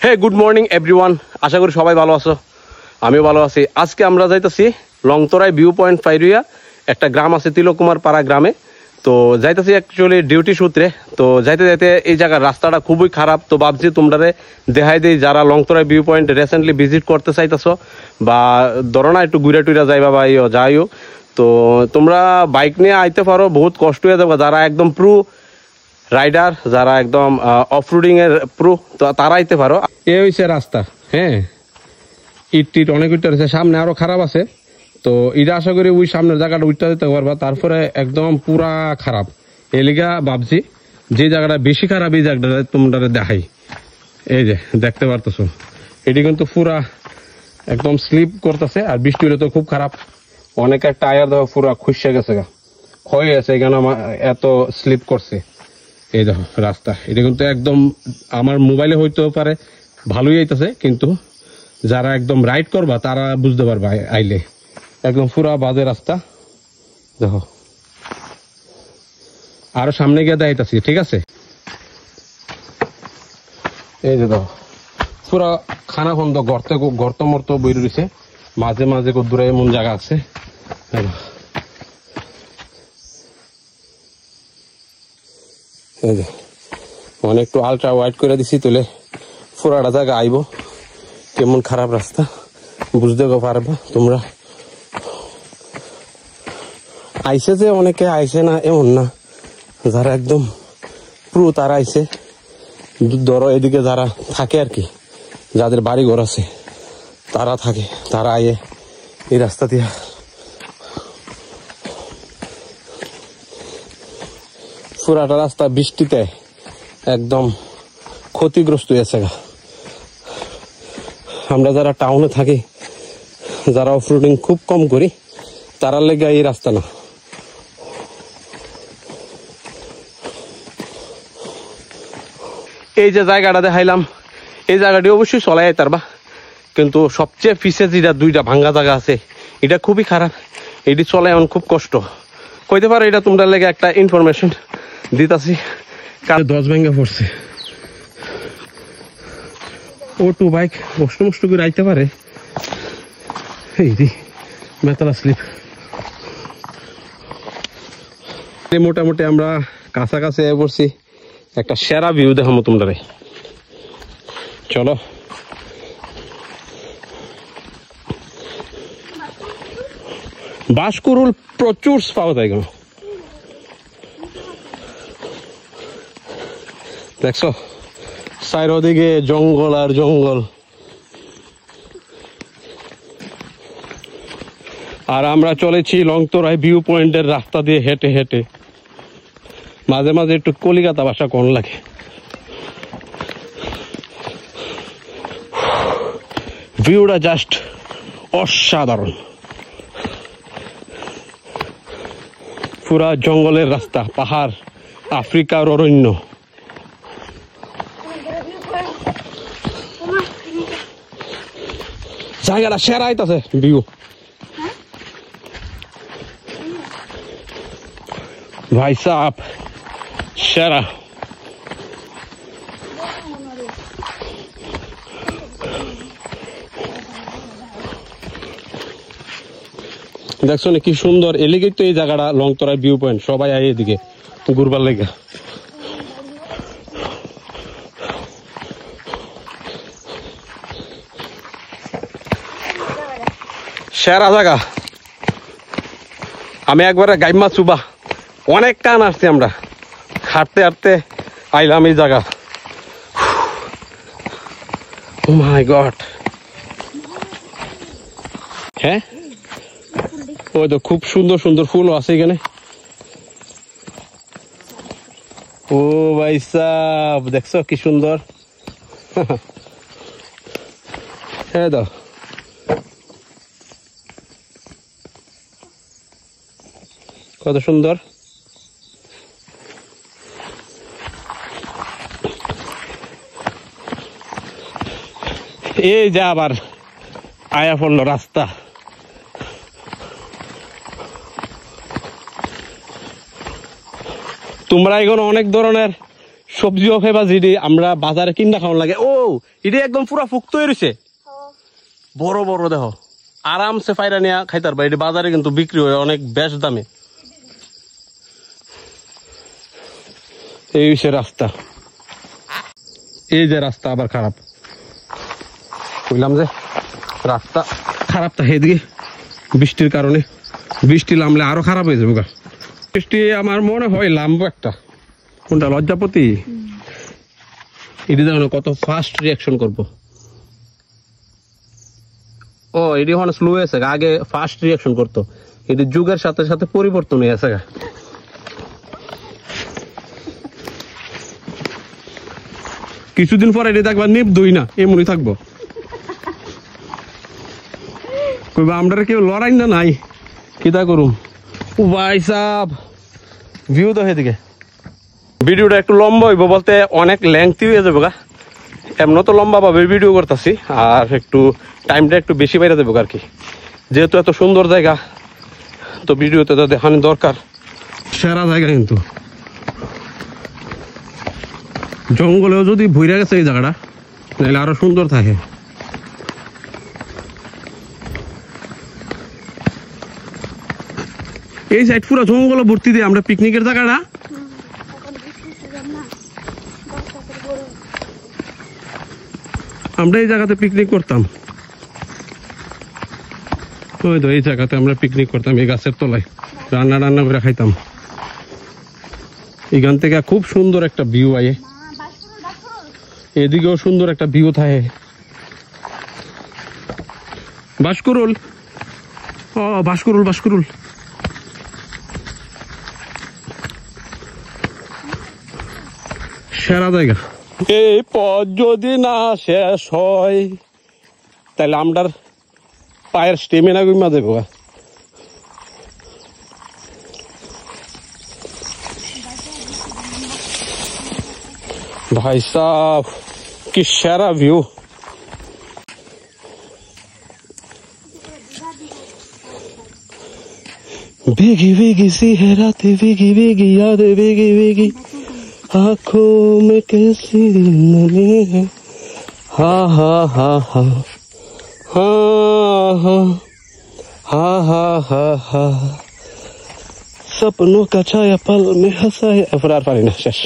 হে good morning everyone, আশা করি সবাই ভালো আছো। আমিও ভালো আছি। আজকে আমরা যাইতেছি লংতরাই ভিউ পয়েন্ট ফাইরিয়া, একটা গ্রাম আছে তিলকুমার পাড়া গ্রামে। তো যাইতেছি অ্যাকচুয়ালি ডিউটি সূত্রে। তো যাইতে যাইতে এই জায়গার রাস্তাটা খুবই খারাপ। তো ভাবছি তোমরা দেখাই দিই, যারা লংতরাই ভিউ পয়েন্ট রিসেন্টলি ভিজিট করতে চাইতেছো বা ধরো না একটু ঘুরে টুরে যাইবা বা যাইও, তো তোমরা বাইক নিয়ে আইতে পারো। বহুত কষ্ট হয়ে যাবে যারা একদম প্রো রাইডার, যারা একদম অফরোডিং এর প্রো, তো তারা আইতে পারো। এ হইছে রাস্তা, হ্যাঁ ইট টিট অনেক উঠতে রয়েছে, সামনে আরো খারাপ আছে। তো এটা আশা করি ওই সামনের জায়গাটা উঠতে দিতে পারবা। তারপরে একদম পুরা খারাপ, এলিগা ভাবছি যে জায়গাটা বেশি খারাপ এই জায়গাটা তোমরা দেখাই। এই যে দেখতে পারতেছো, এটি কিন্তু পুরা একদম স্লিপ করতেছে। আর বৃষ্টি হলে তো খুব খারাপ, অনেকের টায়ার দেখো পুরা খুশে গেছে, ক্ষয় গেছে, এখানে এত স্লিপ করছে। এই দেখো রাস্তা, এটা কিন্তু একদম আমার মোবাইলে হইতে পারে ভালোই আইতেছে, কিন্তু যারা একদম রাইড করবা তারা বুঝতে পারবা আইলে। একদম পুরা বাজে রাস্তা দেখো। আরো সামনে গিয়ে দেখাইতেছি, ঠিক আছে? এই যে দেখো পুরা খানা খন্দ, গর্ত মর্ত বই রয়েছে, মাঝে মাঝে দূরে এমন জায়গা আছে। এই যে অনেক একটু আলট্রা ওয়াইড করে দিছি, তুলে পুরাটা জায়গা আইব। কেমন খারাপ রাস্তা বুঝতে পারবা তোমরা। আইসে যে অনেকে আইসে না এমন না, যারা একদম প্রো তারা আইসে। ধরো এদিকে যারা থাকে আর কি, যাদের বাড়ি ঘর আছে তারা থাকে, তারা আইয়ে এই রাস্তা দিয়ে। পুরাটা রাস্তা বৃষ্টিতে একদম ক্ষতিগ্রস্ত হয়েছে। আমরা যারা টাউনে থাকি, যারা অফরোডিং খুব কম করি, তারা লেগে এই রাস্তা না। এই যে জায়গাটা দেখাইলাম, এই জায়গাটি অবশ্যই চলাই তারবা, কিন্তু সবচেয়ে পিছে যেটা দুইটা ভাঙ্গা জায়গা আছে, এটা খুবই খারাপ। এটি চলে এমন খুব কষ্ট কইতে পারো। এটা তোমরা লেগে একটা ইনফরমেশন দিতাছি। কার 10 ভেঙে পড়ছে, অটো বাইক কষ্ট মষ্ট করে আইতে পারে। এই মেতালা স্লিপ। মোটামুটি আমরা কাছাকাছি পড়ছি, একটা সেরা ভিউ দেখাবো তোমরা। চলো বাঁশকুড়ুল প্রচুর পাওয়া যায়, দেখছো চারিদিকে জঙ্গল আর জঙ্গল। আর আমরা চলেছি লংতরাই ভিউ পয়েন্টের রাস্তা দিয়ে হেঁটে হেঁটে। মাঝে মাঝে একটু কলিকাতা ভাষা কোন লাগে। ভিউটা জাস্ট অসাধারণ, পুরা জঙ্গলের রাস্তা, পাহাড়, আফ্রিকার অরণ্য। জায়গাটা সেরা আইতাছে ভিউ, ভাই সাহেব সেরা। দেখছো না কি সুন্দর, এলিগেই তো এই জায়গাটা লংতরাই ভিউ পয়েন্ট। সবাই আয় এদিকে ঘুরবার লেগে। সেরা জায়গা। আমি একবারে গাইমা চুবা, অনেক কান আসছি আমরা, হাঁটতে হাঁটতে আইলাম এই জায়গা। ও মাই গড, হ্যাঁ ওই তো খুব সুন্দর সুন্দর ফুলও আছে এখানে। ও ভাই সাহেব দেখছো কি সুন্দর। হ্যাঁ দাও, কত সুন্দর। এই যে আবার আয়া পড়লো রাস্তা। তোমরা এখন অনেক ধরনের সবজিও খাইবা যেটি আমরা বাজারে কিনা খাওয়ান লাগে। ও এটি একদম পুরা ফুক্ত হয়েছে, বড় বড় দেহ আরামসে ফাইরা নিয়ে খাইতার বা এটি বাজারে কিন্তু বিক্রি হয় অনেক বেশ দামে। এই হচ্ছে রাস্তা, এই যে রাস্তা আবার খারাপ, বুঝলাম যে রাস্তা খারাপ থাকে এদিকে বৃষ্টির কারণে, বৃষ্টি নামলে আরো খারাপ হয়ে যাবে। বৃষ্টি আমার মনে হয় নামবো একটা, কোনটা লজ্জাপতি, এটি দেখো কত ফাস্ট রিয়াকশন করবো। ও এটি ওখানে স্লো হয়েছে, আগে ফাস্ট রিয়াকশন করতো, এটি যুগের সাথে সাথে পরিবর্তন হয়ে গেছে। কিছুদিন পরে এটি দেখবা নিপ দুই না এমনই থাকবো, আমরা কেউ লড়াই না নাই কিতা করুম। ও ভাই সাব ভিউ তো এদিকে। ভিডিওটা একটু লম্বা হইব বলতে অনেক লেংথি হয়ে যাবে গা, এমন তো লম্বা ভাবে ভিডিও করতেছি, আর একটু টাইমটা একটু বেশি বাইরে দেবো আর কি, যেহেতু এত সুন্দর জায়গা তো ভিডিওতে তো দেখানো দরকার। সেরা জায়গা কিন্তু, জঙ্গলেও যদি ভুইরা গেছে এই জায়গাটা, নাহলে আরো সুন্দর থাকে। এই সাইড পুরো জঙ্গল ভর্তি দিয়ে আমরা পিকনিকের জায়গাটা, আমরা এই জায়গাতে পিকনিক করতাম। ওই তো এই জায়গাতে আমরা পিকনিক করতাম, এই গাছের তলায় রান্না টান্না করে খাইতাম। এখান থেকে খুব সুন্দর একটা ভিউ আয়ে, এদিকেও সুন্দর একটা ভিউ থাকে। বাঁশকুড়ুল, ও বাঁশকুড়ুল, বাঁশকুড়ুল সেরা জায়গা। এই পথ যদি না শেষ হয় তাহলে আমরার পায়ের স্টেমিনা কমা দেবো। भाई साहब की शेरा व्यू, भीगी भीगी सी है रात, भीगी भीगी याद, भीगी भीगी आंखों में कैसी नमी है। हा हा हा हा हा हा हा हा हा हा, सपनों का छाया पल में हंसाया। अफरार फारिना शेष।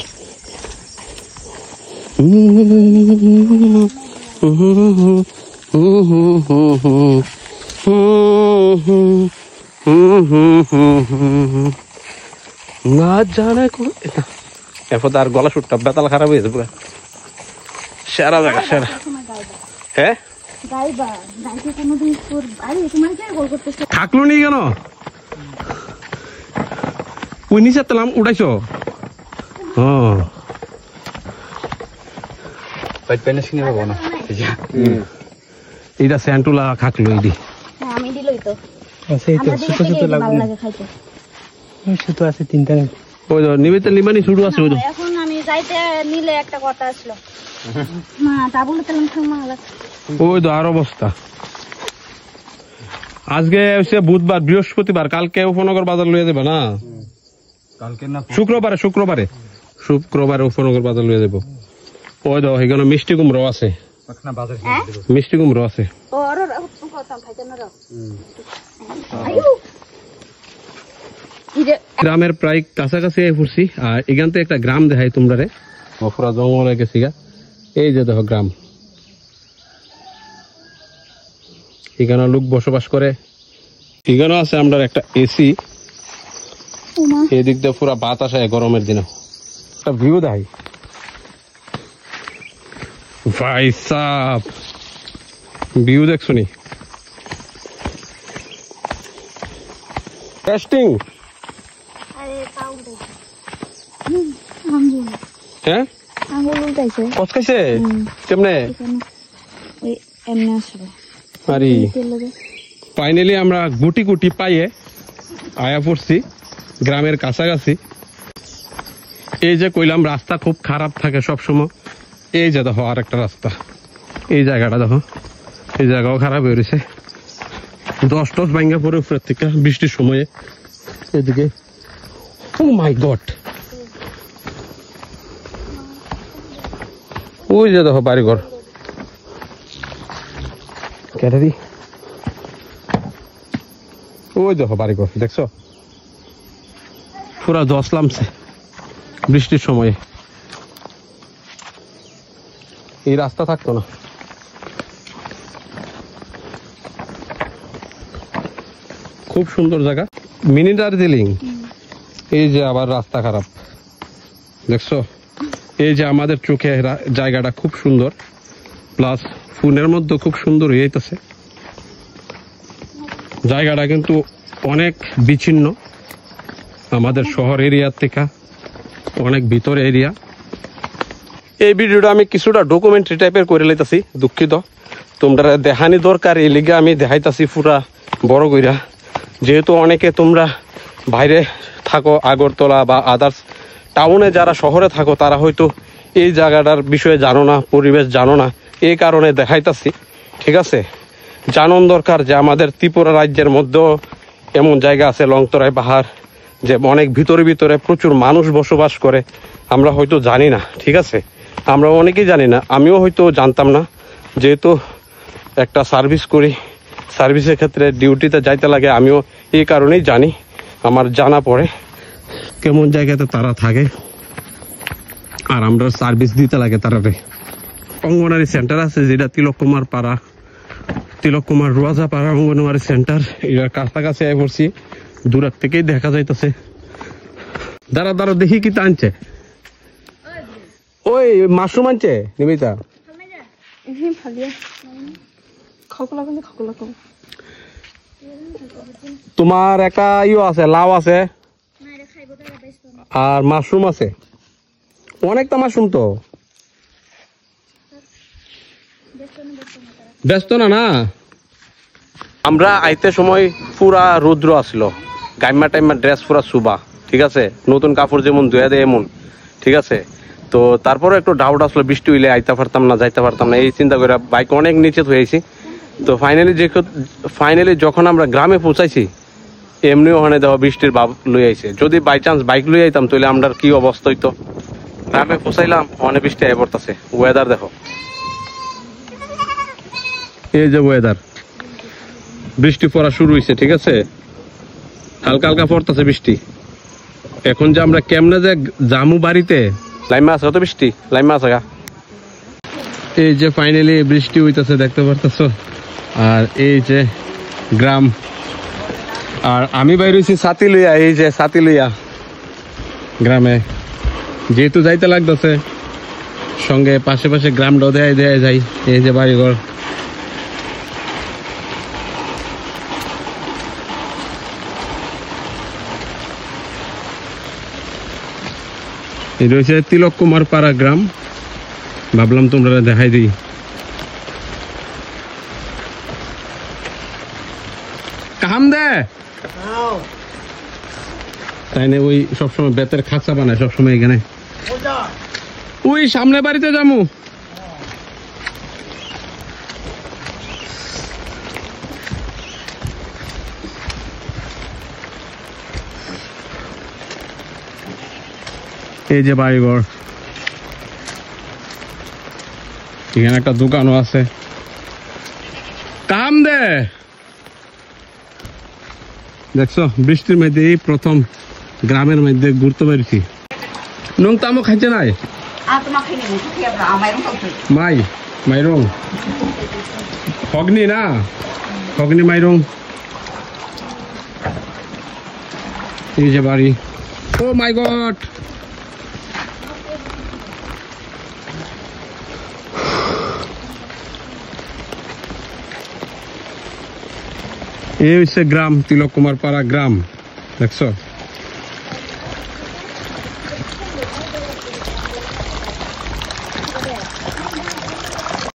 না জানে এরপর আর গলা সুটটা বেতাল খারাপ হয়ে যাবে। সেরা জায়গা, সেরা। হ্যাঁ থাকলো নি কেন, ওই নিচে তেলাম উঠাইছো। হ্যাঁ এটা স্যান্টুলা খাকলো এটি, আমি দিলই তো ছোট ছোট লাগবে আছে তিনটা। ওই নিবেতে লিমানি শুরু আছে। ওই এখন আমি যাইতে নিলে একটা কথা আসলো মা, তা বলে তেলাম খামা লাগছে। ওই তো আর অবস্থা। আজকে হচ্ছে বুধবার, বৃহস্পতিবার, কালকে উপনগর বাজার লইয়া যাবে না? কালকে না, শুক্রবারে, শুক্রবারে শুক্রবারে উপনগর বাজার লইয়া যাবো। ওই তো এখানে মিষ্টি কুমড়ো আছে, মিষ্টি কুমড়ো আছে। গ্রামের প্রায় কাছাকাছি পড়ছি, আর এখান থেকে একটা গ্রাম দেখাই তোমরা রে, পুরা জঙ্গলে গেছি গা। এই যে দেখো গ্রাম, এখানে লোক বসবাস করে। এখানে আছে আমরা একটা এসি, এদিক দিয়ে পুরা বাতাস আসে গরমের দিনে। একটা ভিউ দেখাই ভাই সাব, ভিউ দেখছো নি? টেস্টিং। হ্যাঁ কচকাইছে কেমনে? আরে ফাইনালি আমরা গুটি গুটি পাইয়ে আয়া পড়ছি গ্রামের কাছাকাছি। এই যে কইলাম রাস্তা খুব খারাপ থাকে সবসময়। এই যে দেখো আর একটা রাস্তা, এই জায়গাটা দেখো, এই জায়গাও খারাপ হয়ে রয়েছে। 10 টস ভাঙ্গা পরে উপরের থেকে বৃষ্টির সময়ে। এদিকে ও মাই গড, ওই যে দেখো বাড়িঘর কেটে দি ওই দেখো বাড়িঘর দেখছো পুরা ধস নামছে বৃষ্টির সময়ে এই রাস্তা থাকতো না খুব সুন্দর জায়গা মিনি দার্জিলিং এই যে আবার রাস্তা খারাপ দেখছো এই যে আমাদের চোখে জায়গাটা খুব সুন্দর প্লাস ফোনের মধ্যে খুব সুন্দর হয়ে যাইতেছে জায়গাটা কিন্তু অনেক বিচ্ছিন্ন আমাদের শহর এরিয়ার থেকে অনেক ভিতর এরিয়া এই ভিডিওটা আমি কিছুটা ডকুমেন্টারি টাইপের করে লইতাছি দুঃখিত তোমরা দেখানি দরকার এই লিগে আমি দেখাইতাছি পুরা বড় কইরা যেহেতু অনেকে তোমরা বাইরে থাকো আগরতলা বা আদার্স টাউনে যারা শহরে থাকো তারা হয়তো এই জায়গাটার বিষয়ে জানো না পরিবেশ জানো না এই কারণে দেখাইতাছি ঠিক আছে জানন দরকার যে আমাদের ত্রিপুরা রাজ্যের মধ্যেও এমন জায়গা আছে লংতরাই পাহাড় যে অনেক ভিতরে ভিতরে প্রচুর মানুষ বসবাস করে আমরা হয়তো জানি না ঠিক আছে আমরা অনেকেই জানি না আমিও হয়তো জানতাম না যেহেতু একটা সার্ভিস করি সার্ভিসের ক্ষেত্রে ডিউটিতে যাইতে লাগে আমিও এই কারণেই জানি আমার জানা পড়ে কেমন জায়গাতে তারা থাকে আর আমরা সার্ভিস দিতে লাগে তারারে অঙ্গনওয়াড়ি সেন্টার আছে যেটা তিলক কুমার রোয়াজা পাড়া অঙ্গনওয়াড়ি সেন্টার এটার কাছাকাছি আয় পড়ছি দূরের থেকেই দেখা যাইতেছে দাঁড়া দাঁড়া দেখি কি টানছে ওই মাশরুম আনছে নিমিতা তোমার একটা ইও আছে লাউ আছে আর মাশরুম আছে অনেকটা মাশরুম তো ব্যস্ত না না আমরা আইতে সময় পুরা রৌদ্র আসলো গাইমা টাইমা ড্রেস পুরা সুবা ঠিক আছে নতুন কাপড় যেমন ধুয়ে দেয় এমন ঠিক আছে তো তারপরে একটু ডাউট আসলো বৃষ্টি হইলে আইতে পারতাম না যাইতে পারতাম না এই চিন্তা করে বাইক অনেক নিচে হয়েছি তো ফাইনালি যখন আমরা গ্রামে পৌঁছাইছি এমনি ওখানে দেখো বৃষ্টির ভাব লই আইছে যদি বাই চান্স বাইক লই আইতাম তাহলে আমরা কি অবস্থা হইতো গ্রামে পৌঁছাইলাম অনেক বৃষ্টি আয় পড়তেছে ওয়েদার দেখো এই যে ওয়েদার বৃষ্টি পড়া শুরু হয়েছে ঠিক আছে হালকা হালকা পড়তেছে বৃষ্টি এখন যে আমরা কেমনে যে জামু বাড়িতে লাইমা আছে তো বৃষ্টি লাইমা আছে গা এই যে ফাইনালি বৃষ্টি হইতেছে দেখতে পারতেছো আর এই যে গ্রাম আর আমি বাইরে হয়েছি ছাতি লইয়া এই যে ছাতি লইয়া গ্রামে যেহেতু যাইতে লাগতেছে সঙ্গে পাশে পাশে গ্রামটাও দেয় যাই এই যে বাড়িঘর এই রয়েছে তিলক কুমার পাড়া গ্রাম ভাবলাম তোমরা দেখাই দিই কাম দে তাই না ওই সবসময় বেতের খাঁচা বানায় সবসময় এখানে ওই সামনে বাড়িতে যামু এই যে বাড়িঘর এখানে একটা দোকানও আছে কাম দে দেখছো বৃষ্টির মধ্যে এই প্রথম গ্রামের মধ্যে ঘুরতে পারছি নং তামো খাইছে নাই মাইরং হগনি না হগনি মাইরং এই যে বাড়ি ও মাই গড এই হচ্ছে গ্রাম তিলক কুমার পাড়া গ্রাম দেখছো